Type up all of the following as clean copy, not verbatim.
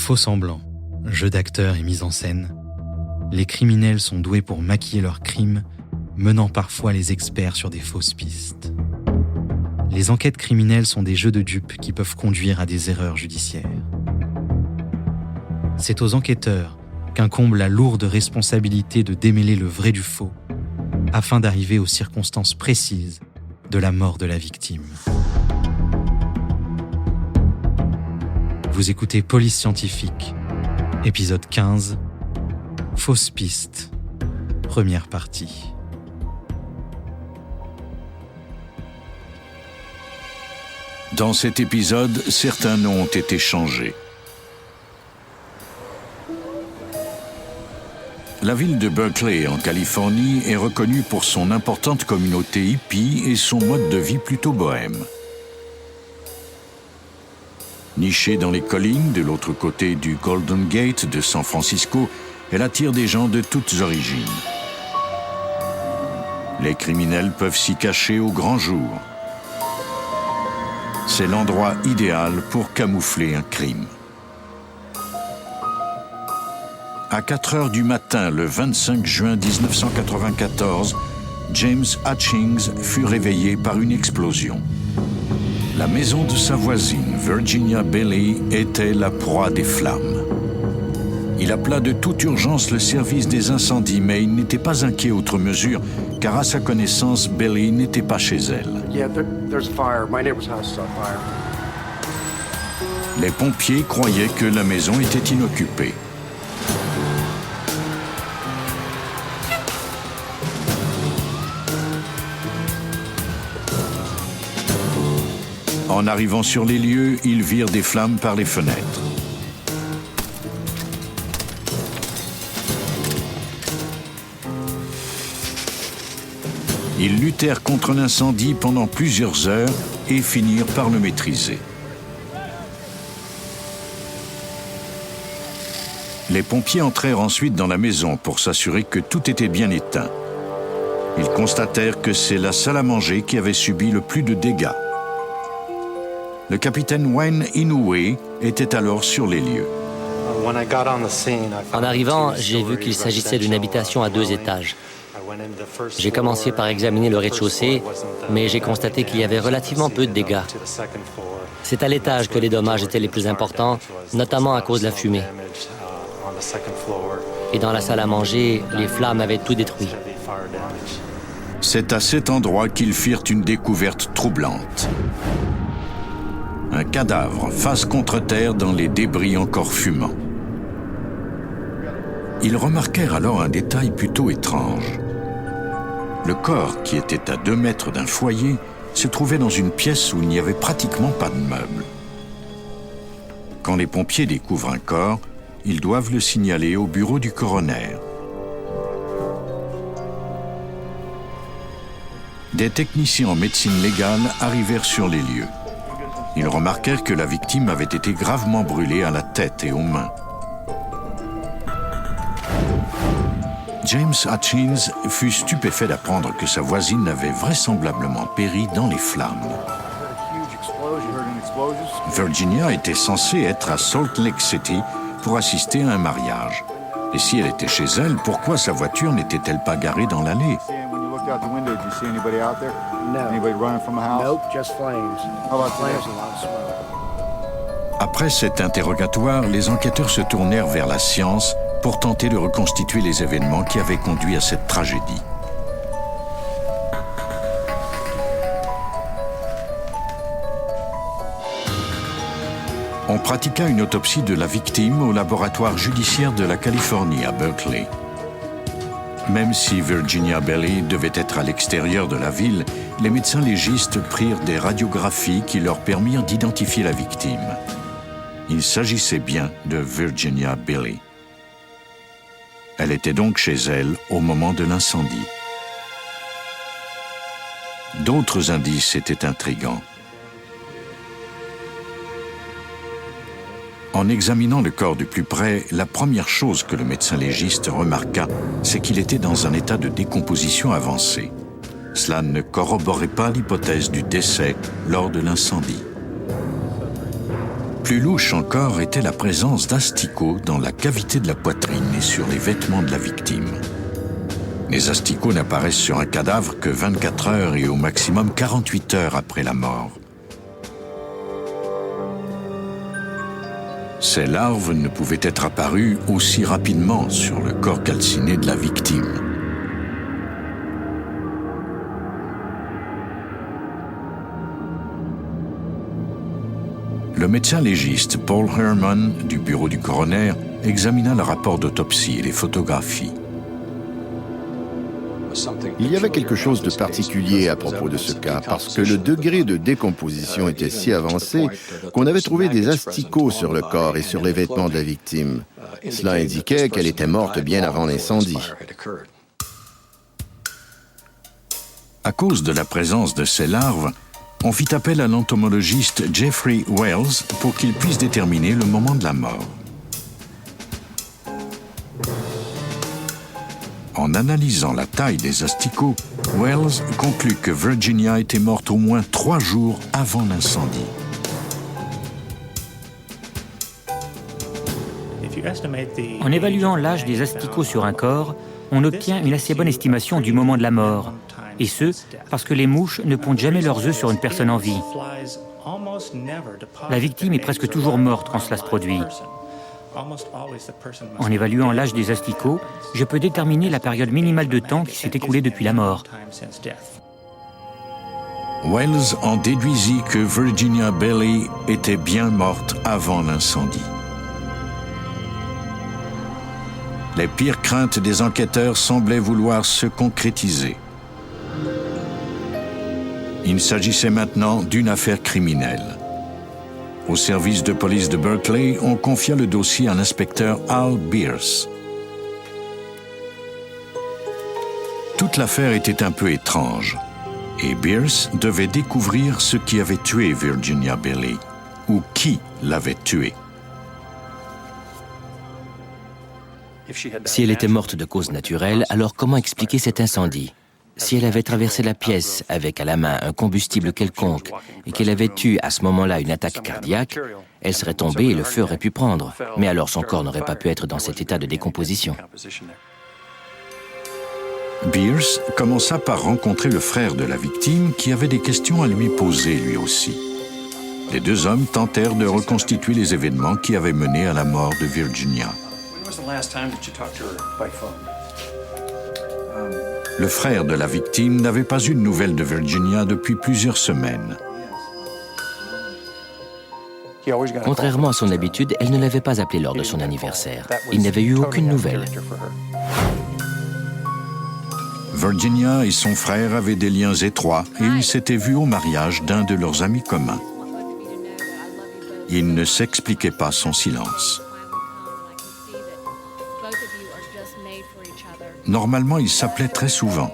Faux-semblants, jeu d'acteurs et mise en scène, les criminels sont doués pour maquiller leurs crimes, menant parfois les experts sur des fausses pistes. Les enquêtes criminelles sont des jeux de dupes qui peuvent conduire à des erreurs judiciaires. C'est aux enquêteurs qu'incombe la lourde responsabilité de démêler le vrai du faux, afin d'arriver aux circonstances précises de la mort de la victime. Vous écoutez Police Scientifique, épisode 15, Fausse piste, première partie. Dans cet épisode, certains noms ont été changés. La ville de Berkeley, en Californie, est reconnue pour son importante communauté hippie et son mode de vie plutôt bohème. Nichée dans les collines, de l'autre côté du Golden Gate de San Francisco, elle attire des gens de toutes origines. Les criminels peuvent s'y cacher au grand jour. C'est l'endroit idéal pour camoufler un crime. À 4 heures du matin, le 25 juin 1994, James Hutchings fut réveillé par une explosion. La maison de sa voisine, Virginia Bailey, était la proie des flammes. Il appela de toute urgence le service des incendies, mais il n'était pas inquiet outre mesure, car à sa connaissance, Bailey n'était pas chez elle. Les pompiers croyaient que la maison était inoccupée. En arrivant sur les lieux, ils virent des flammes par les fenêtres. Ils luttèrent contre l'incendie pendant plusieurs heures et finirent par le maîtriser. Les pompiers entrèrent ensuite dans la maison pour s'assurer que tout était bien éteint. Ils constatèrent que c'est la salle à manger qui avait subi le plus de dégâts. Le capitaine Wayne Inoue était alors sur les lieux. En arrivant, j'ai vu qu'il s'agissait d'une habitation à 2 étages. J'ai commencé par examiner le rez-de-chaussée, mais j'ai constaté qu'il y avait relativement peu de dégâts. C'est à l'étage que les dommages étaient les plus importants, notamment à cause de la fumée. Et dans la salle à manger, les flammes avaient tout détruit. C'est à cet endroit qu'ils firent une découverte troublante. Un cadavre face contre terre dans les débris encore fumants. Ils remarquèrent alors un détail plutôt étrange. Le corps, qui était à 2 mètres d'un foyer, se trouvait dans une pièce où il n'y avait pratiquement pas de meubles. Quand les pompiers découvrent un corps, ils doivent le signaler au bureau du coroner. Des techniciens en médecine légale arrivèrent sur les lieux. Ils remarquèrent que la victime avait été gravement brûlée à la tête et aux mains. James Hutchings fut stupéfait d'apprendre que sa voisine avait vraisemblablement péri dans les flammes. Virginia était censée être à Salt Lake City pour assister à un mariage. Et si elle était chez elle, pourquoi sa voiture n'était-elle pas garée dans l'allée? Out the window, did you see anybody out there? No. Anybody running from the house? Nope, just flames. How about Flames today? and a lot of smoke. Après cet interrogatoire, les enquêteurs se tournèrent vers la science pour tenter de reconstituer les événements qui avaient conduit à cette tragédie. On pratiqua une autopsie de la victime au laboratoire judiciaire de la Californie à Berkeley. Même si Virginia Bailey devait être à l'extérieur de la ville, les médecins légistes prirent des radiographies qui leur permirent d'identifier la victime. Il s'agissait bien de Virginia Bailey. Elle était donc chez elle au moment de l'incendie. D'autres indices étaient intrigants. En examinant le corps de plus près, la première chose que le médecin légiste remarqua, c'est qu'il était dans un état de décomposition avancé. Cela ne corroborait pas l'hypothèse du décès lors de l'incendie. Plus louche encore était la présence d'asticots dans la cavité de la poitrine et sur les vêtements de la victime. Les asticots n'apparaissent sur un cadavre que 24 heures et au maximum 48 heures après la mort. Ces larves ne pouvaient être apparues aussi rapidement sur le corps calciné de la victime. Le médecin légiste Paul Herman du bureau du coroner examina le rapport d'autopsie et les photographies. Il y avait quelque chose de particulier à propos de ce cas, parce que le degré de décomposition était si avancé qu'on avait trouvé des asticots sur le corps et sur les vêtements de la victime. Cela indiquait qu'elle était morte bien avant l'incendie. À cause de la présence de ces larves, on fit appel à l'entomologiste Jeffrey Wells pour qu'il puisse déterminer le moment de la mort. En analysant la taille des asticots, Wells conclut que Virginia était morte au moins 3 jours avant l'incendie. En évaluant l'âge des asticots sur un corps, on obtient une assez bonne estimation du moment de la mort. Et ce, parce que les mouches ne pondent jamais leurs œufs sur une personne en vie. La victime est presque toujours morte quand cela se produit. En évaluant l'âge des asticots, je peux déterminer la période minimale de temps qui s'est écoulée depuis la mort. Wells en déduisit que Virginia Bailey était bien morte avant l'incendie. Les pires craintes des enquêteurs semblaient vouloir se concrétiser. Il s'agissait maintenant d'une affaire criminelle. Au service de police de Berkeley, on confia le dossier à l'inspecteur Al Beers. Toute l'affaire était un peu étrange, et Beers devait découvrir ce qui avait tué Virginia Bailey, ou qui l'avait tuée. Si elle était morte de cause naturelle, alors comment expliquer cet incendie? Si elle avait traversé la pièce avec à la main un combustible quelconque et qu'elle avait eu à ce moment-là une attaque cardiaque, elle serait tombée et le feu aurait pu prendre. Mais alors son corps n'aurait pas pu être dans cet état de décomposition. Beers commença par rencontrer le frère de la victime qui avait des questions à lui poser lui aussi. Les deux hommes tentèrent de reconstituer les événements qui avaient mené à la mort de Virginia. Le frère de la victime n'avait pas eu de nouvelles de Virginia depuis plusieurs semaines. Contrairement à son habitude, elle ne l'avait pas appelé lors de son anniversaire. Il n'avait eu aucune nouvelle. Virginia et son frère avaient des liens étroits et ils s'étaient vus au mariage d'un de leurs amis communs. Il ne s'expliquait pas son silence. Normalement, ils s'appelaient très souvent.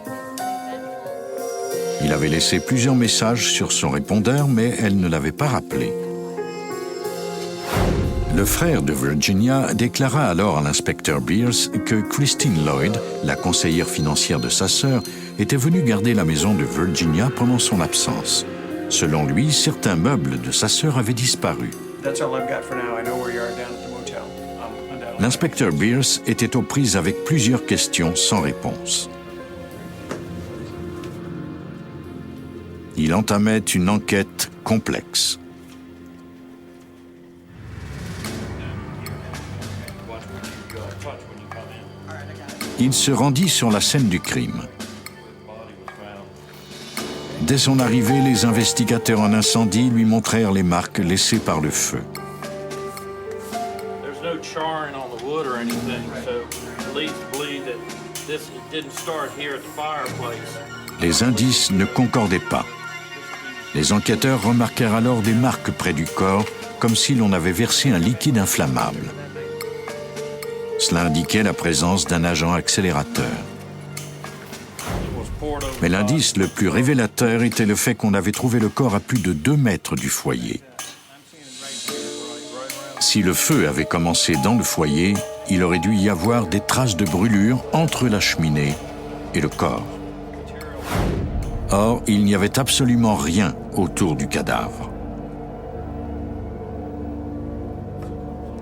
Il avait laissé plusieurs messages sur son répondeur, mais elle ne l'avait pas rappelé. Le frère de Virginia déclara alors à l'inspecteur Beers que Christine Lloyd, la conseillère financière de sa sœur, était venue garder la maison de Virginia pendant son absence. Selon lui, certains meubles de sa sœur avaient disparu. L'inspecteur Beers était aux prises avec plusieurs questions sans réponse. Il entamait une enquête complexe. Il se rendit sur la scène du crime. Dès son arrivée, les investigateurs en incendie lui montrèrent les marques laissées par le feu. Les indices ne concordaient pas. Les enquêteurs remarquèrent alors des marques près du corps, comme si l'on avait versé un liquide inflammable. Cela indiquait la présence d'un agent accélérateur. Mais l'indice le plus révélateur était le fait qu'on avait trouvé le corps à plus de 2 mètres du foyer. Si le feu avait commencé dans le foyer, il aurait dû y avoir des traces de brûlure entre la cheminée et le corps. Or, il n'y avait absolument rien autour du cadavre.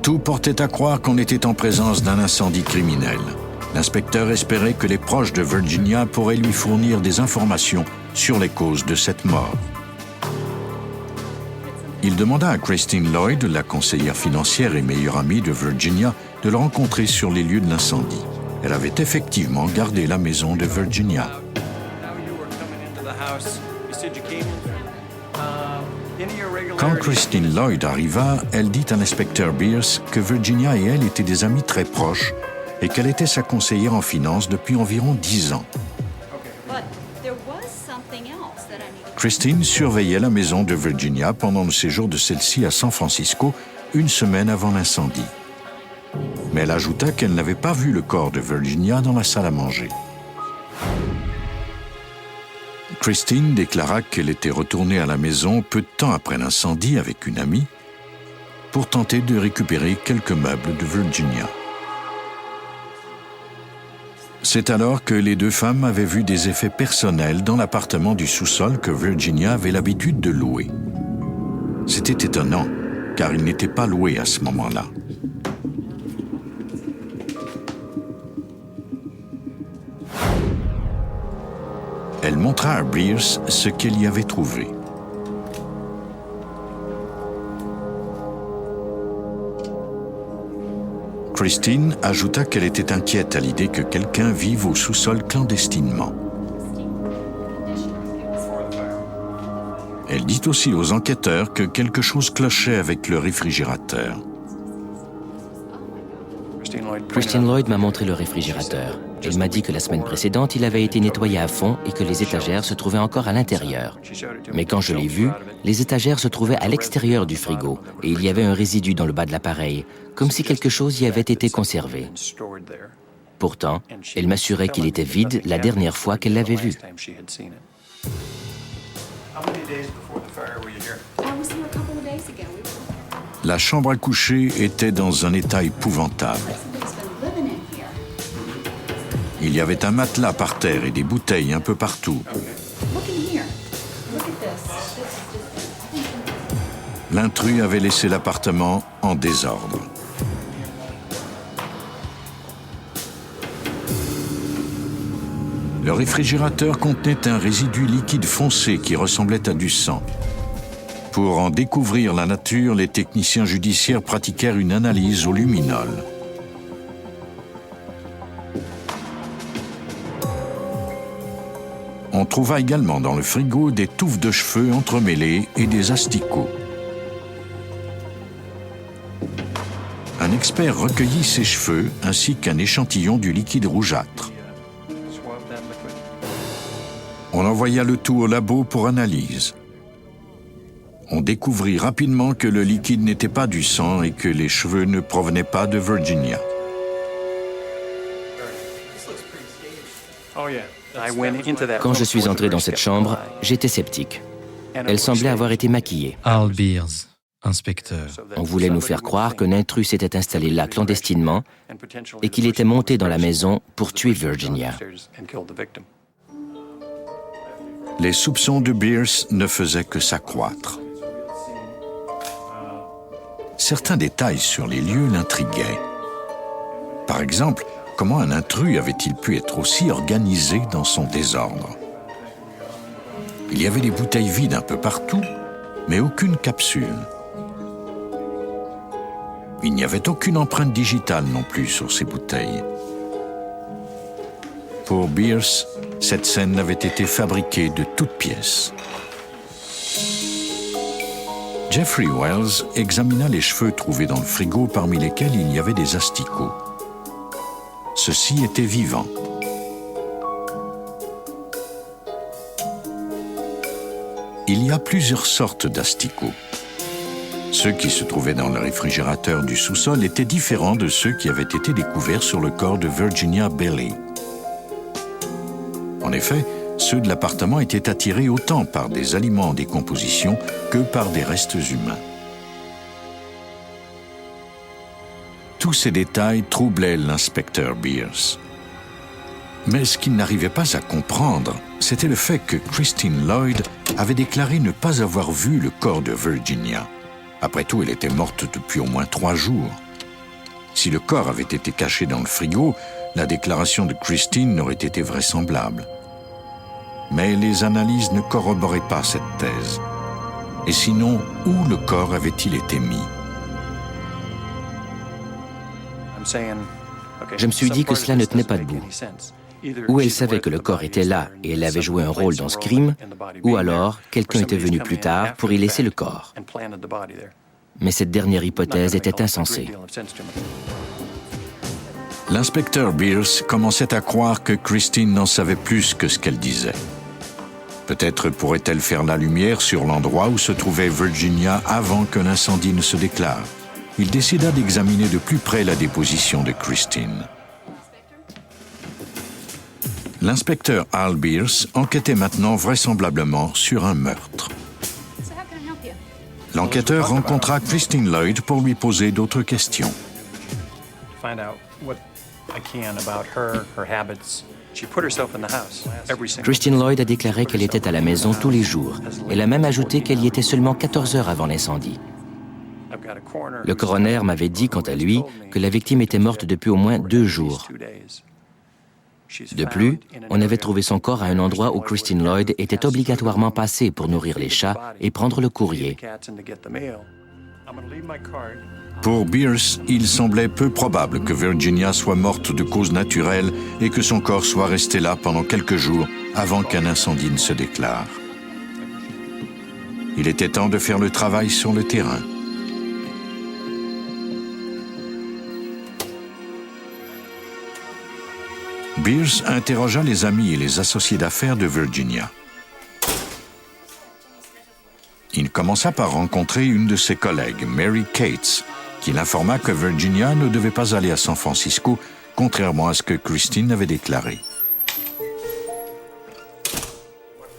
Tout portait à croire qu'on était en présence d'un incendie criminel. L'inspecteur espérait que les proches de Virginia pourraient lui fournir des informations sur les causes de cette mort. Il demanda à Christine Lloyd, la conseillère financière et meilleure amie de Virginia, de le rencontrer sur les lieux de l'incendie. Elle avait effectivement gardé la maison de Virginia. Quand Christine Lloyd arriva, elle dit à l'inspecteur Beers que Virginia et elle étaient des amies très proches et qu'elle était sa conseillère en finance depuis environ 10 ans. Christine surveillait la maison de Virginia pendant le séjour de celle-ci à San Francisco, une semaine avant l'incendie. Mais elle ajouta qu'elle n'avait pas vu le corps de Virginia dans la salle à manger. Christine déclara qu'elle était retournée à la maison peu de temps après l'incendie avec une amie pour tenter de récupérer quelques meubles de Virginia. C'est alors que les deux femmes avaient vu des effets personnels dans l'appartement du sous-sol que Virginia avait l'habitude de louer. C'était étonnant, car il n'était pas loué à ce moment-là. Elle montra à Beers ce qu'elle y avait trouvé. Christine ajouta qu'elle était inquiète à l'idée que quelqu'un vive au sous-sol clandestinement. Elle dit aussi aux enquêteurs que quelque chose clochait avec le réfrigérateur. Christine Lloyd m'a montré le réfrigérateur. Elle m'a dit que la semaine précédente, il avait été nettoyé à fond et que les étagères se trouvaient encore à l'intérieur. Mais quand je l'ai vu, les étagères se trouvaient à l'extérieur du frigo et il y avait un résidu dans le bas de l'appareil, comme si quelque chose y avait été conservé. Pourtant, elle m'assurait qu'il était vide la dernière fois qu'elle l'avait vu. La chambre à coucher était dans un état épouvantable. Il y avait un matelas par terre et des bouteilles un peu partout. L'intrus avait laissé l'appartement en désordre. Le réfrigérateur contenait un résidu liquide foncé qui ressemblait à du sang. Pour en découvrir la nature, les techniciens judiciaires pratiquèrent une analyse au luminol. On trouva également dans le frigo des touffes de cheveux entremêlées et des asticots. Un expert recueillit ces cheveux ainsi qu'un échantillon du liquide rougeâtre. On envoya le tout au labo pour analyse. On découvrit rapidement que le liquide n'était pas du sang et que les cheveux ne provenaient pas de Virginia. Quand je suis entré dans cette chambre, j'étais sceptique. Elle semblait avoir été maquillée. Al Beers, inspecteur. On voulait nous faire croire qu'un intrus s'était installé là clandestinement et qu'il était monté dans la maison pour tuer Virginia. Les soupçons de Beers ne faisaient que s'accroître. Certains détails sur les lieux l'intriguaient. Par exemple, comment un intrus avait-il pu être aussi organisé dans son désordre? Il y avait des bouteilles vides un peu partout, mais aucune capsule. Il n'y avait aucune empreinte digitale non plus sur ces bouteilles. Pour Beers, cette scène avait été fabriquée de toutes pièces. Jeffrey Wells examina les cheveux trouvés dans le frigo parmi lesquels il y avait des asticots. Ceux-ci étaient vivants. Il y a plusieurs sortes d'asticots. Ceux qui se trouvaient dans le réfrigérateur du sous-sol étaient différents de ceux qui avaient été découverts sur le corps de Virginia Bailey. En effet, ceux de l'appartement étaient attirés autant par des aliments en décomposition que par des restes humains. Tous ces détails troublaient l'inspecteur Beers. Mais ce qu'il n'arrivait pas à comprendre, c'était le fait que Christine Lloyd avait déclaré ne pas avoir vu le corps de Virginia. Après tout, elle était morte depuis au moins 3 jours. Si le corps avait été caché dans le frigo, la déclaration de Christine n'aurait été vraisemblable. Mais les analyses ne corroboraient pas cette thèse. Et sinon, où le corps avait-il été mis? Je me suis dit que cela ne tenait pas debout. Ou elle savait que le corps était là et elle avait joué un rôle dans ce crime, ou alors quelqu'un était venu plus tard pour y laisser le corps. Mais cette dernière hypothèse était insensée. L'inspecteur Beers commençait à croire que Christine n'en savait plus que ce qu'elle disait. Peut-être pourrait-elle faire la lumière sur l'endroit où se trouvait Virginia avant que l'incendie ne se déclare. Il décida d'examiner de plus près la déposition de Christine. L'inspecteur Al Beers enquêtait maintenant vraisemblablement sur un meurtre. L'enquêteur rencontra Christine Lloyd pour lui poser d'autres questions. Christine Lloyd a déclaré qu'elle était à la maison tous les jours. Elle a même ajouté qu'elle y était seulement 14 heures avant l'incendie. Le coroner m'avait dit, quant à lui, que la victime était morte depuis au moins 2 jours. De plus, on avait trouvé son corps à un endroit où Christine Lloyd était obligatoirement passée pour nourrir les chats et prendre le courrier. Pour Beers, il semblait peu probable que Virginia soit morte de cause naturelle et que son corps soit resté là pendant quelques jours avant qu'un incendie ne se déclare. Il était temps de faire le travail sur le terrain. Beers interrogea les amis et les associés d'affaires de Virginia. Il commença par rencontrer une de ses collègues, Mary Cates, qui l'informa que Virginia ne devait pas aller à San Francisco, contrairement à ce que Christine avait déclaré.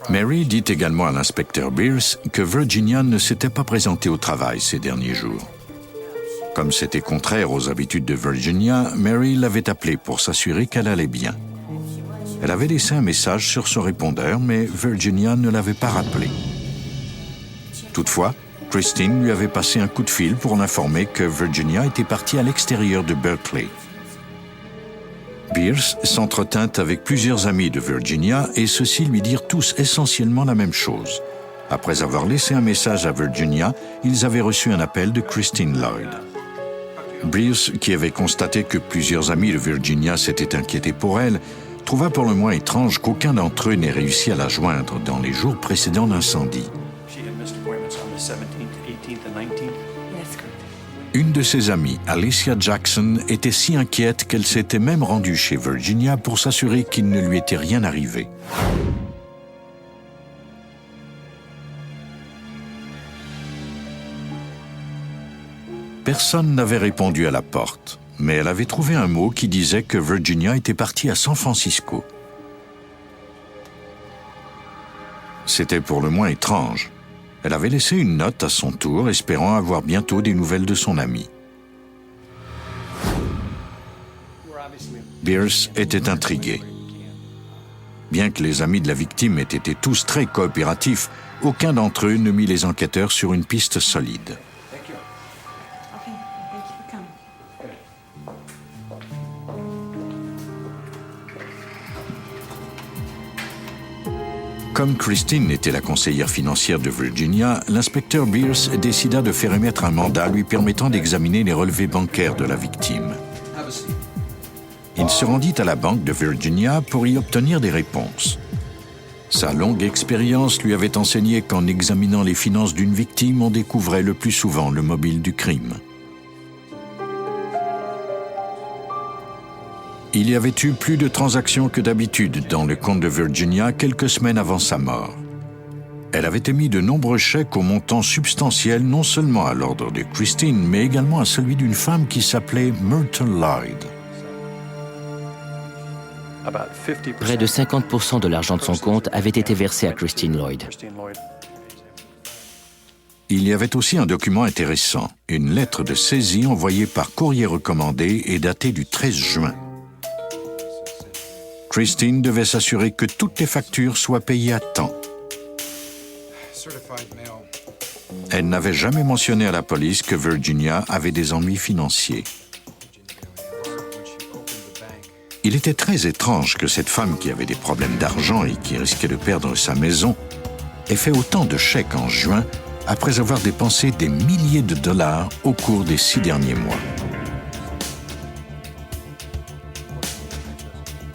Mary dit également à l'inspecteur Beers que Virginia ne s'était pas présentée au travail ces derniers jours. Comme c'était contraire aux habitudes de Virginia, Mary l'avait appelée pour s'assurer qu'elle allait bien. Elle avait laissé un message sur son répondeur, mais Virginia ne l'avait pas rappelé. Toutefois, Christine lui avait passé un coup de fil pour l'informer que Virginia était partie à l'extérieur de Berkeley. Beers s'entretint avec plusieurs amis de Virginia et ceux-ci lui dirent tous essentiellement la même chose. Après avoir laissé un message à Virginia, ils avaient reçu un appel de Christine Lloyd. Beers, qui avait constaté que plusieurs amis de Virginia s'étaient inquiétés pour elle, trouva pour le moins étrange qu'aucun d'entre eux n'ait réussi à la joindre dans les jours précédents l'incendie. Une de ses amies, Alicia Jackson, était si inquiète qu'elle s'était même rendue chez Virginia pour s'assurer qu'il ne lui était rien arrivé. Personne n'avait répondu à la porte, mais elle avait trouvé un mot qui disait que Virginia était partie à San Francisco. C'était pour le moins étrange. Elle avait laissé une note à son tour, espérant avoir bientôt des nouvelles de son amie. Beers était intrigué. Bien que les amis de la victime aient été tous très coopératifs, aucun d'entre eux ne mit les enquêteurs sur une piste solide. Comme Christine était la conseillère financière de Virginia, l'inspecteur Beers décida de faire émettre un mandat lui permettant d'examiner les relevés bancaires de la victime. Il se rendit à la banque de Virginia pour y obtenir des réponses. Sa longue expérience lui avait enseigné qu'en examinant les finances d'une victime, on découvrait le plus souvent le mobile du crime. Il y avait eu plus de transactions que d'habitude dans le compte de Virginia quelques semaines avant sa mort. Elle avait émis de nombreux chèques au montant substantiel non seulement à l'ordre de Christine, mais également à celui d'une femme qui s'appelait Myrtle Lloyd. Près de 50% de l'argent de son compte avait été versé à Christine Lloyd. Il y avait aussi un document intéressant, une lettre de saisie envoyée par courrier recommandé et datée du 13 juin. Christine devait s'assurer que toutes les factures soient payées à temps. Elle n'avait jamais mentionné à la police que Virginia avait des ennuis financiers. Il était très étrange que cette femme qui avait des problèmes d'argent et qui risquait de perdre sa maison ait fait autant de chèques en juin après avoir dépensé des milliers de dollars au cours des 6 derniers mois.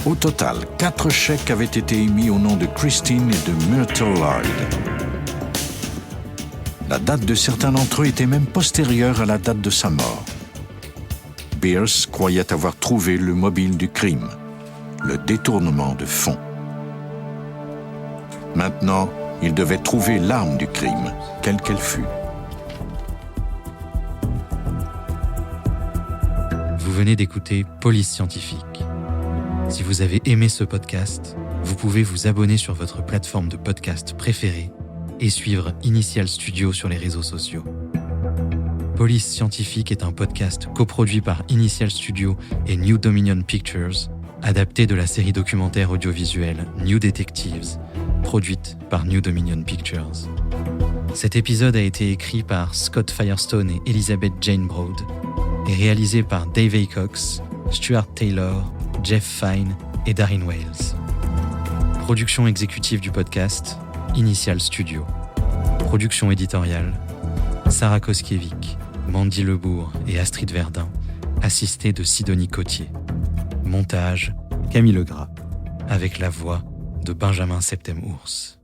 Au total, 4 chèques avaient été émis au nom de Christine et de Myrtle Lloyd. La date de certains d'entre eux était même postérieure à la date de sa mort. Bierce croyait avoir trouvé le mobile du crime, le détournement de fonds. Maintenant, il devait trouver l'arme du crime, quelle qu'elle fût. Vous venez d'écouter Police Scientifique. Si vous avez aimé ce podcast, vous pouvez vous abonner sur votre plateforme de podcast préférée et suivre Initial Studio sur les réseaux sociaux. Police Scientifique est un podcast coproduit par Initial Studio et New Dominion Pictures, adapté de la série documentaire audiovisuelle New Detectives, produite par New Dominion Pictures. Cet épisode a été écrit par Scott Firestone et Elizabeth Jane Broad et réalisé par Dave Acox, Stuart Taylor, Jeff Fine et Darren Wales. Production exécutive du podcast, Initial Studio. Production éditoriale, Sarah Koskiewicz, Mandy Lebourg et Astrid Verdun, assistée de Sidonie Cotier. Montage, Camille Legras, avec la voix de Benjamin Septem-Ours.